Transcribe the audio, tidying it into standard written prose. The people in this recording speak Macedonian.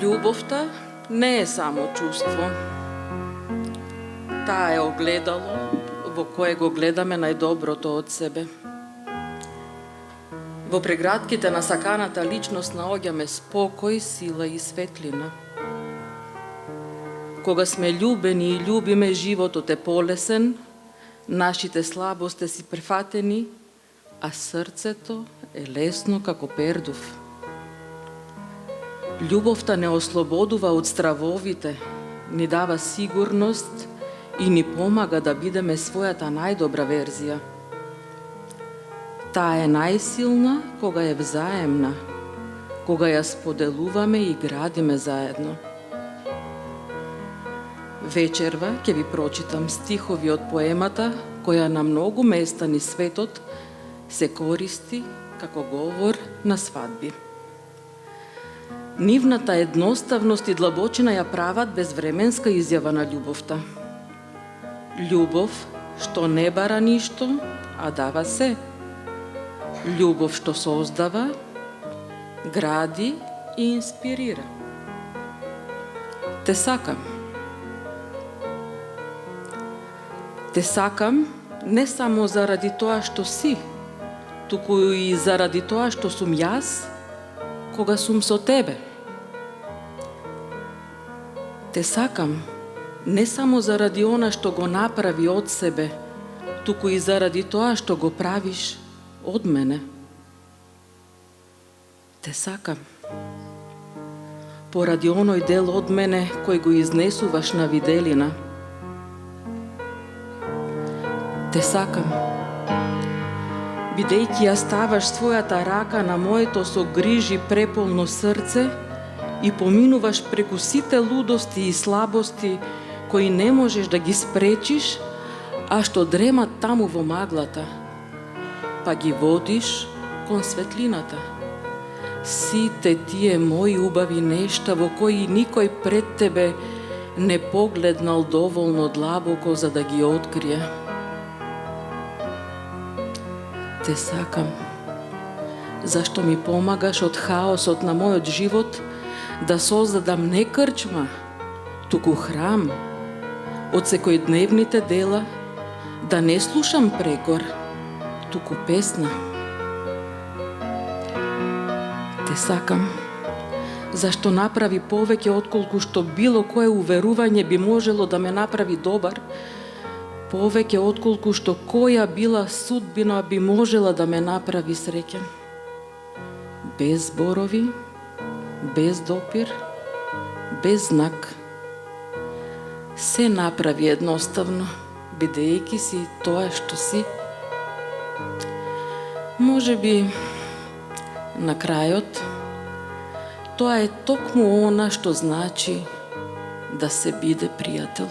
Љубовта не е само чувство. Таа е огледало во кое го гледаме најдоброто од себе. Во прегратките на саканата личност наоѓаме спокој, сила и светлина. Кога сме љубени и љубиме, животот е полесен, нашите слабости си префатени, а срцето е лесно како пердув. Љубовта не ослободува од стравовите, ни дава сигурност и ни помага да бидеме својата најдобра верзија. Таа е најсилна кога е взаемна, кога ја споделуваме и градиме заедно. Вечерва ќе ви прочитам стихови од поемата која на многу места низ светот се користи како говор на свадби. Нивната едноставност и длабочина ја прават безвременска изјава на љубовта. Љубов што не бара ништо, а дава се. Љубов што создава, гради и инспирира. Те сакам. Те сакам не само заради тоа што си, туку и заради тоа што сум јас кога сум со тебе. Те сакам не само заради она што го направи од себе, туку и заради тоа што го правиш од мене. Те сакам поради оној дел од мене кој го изнесуваш на виделина. Те сакам бидејќи ја ставаш својата рака на моето со грижи преполно срце и поминуваш преку сите лудости и слабости кои не можеш да ги спречиш, а што дремат таму во маглата, па ги водиш кон светлината. Сите тие мои убави нешта во кои никој пред тебе не погледнал доволно длабоко за да ги открие. Те сакам, зашто ми помагаш од хаосот на мојот живот да создадам не крчма, туку храм, од секојдневните дела, да не слушам прекор, туку песна. Те сакам, зашто направи повеќе отколку што било кое уверување би можело да ме направи добар, повеќе отколку што која била судбина би можела да ме направи среќен. Без зборови, без допир, без знак. Се направи едноставно, бидејќи си тоа што си. Можеби, на крајот, тоа е токму она што значи да се биде пријател.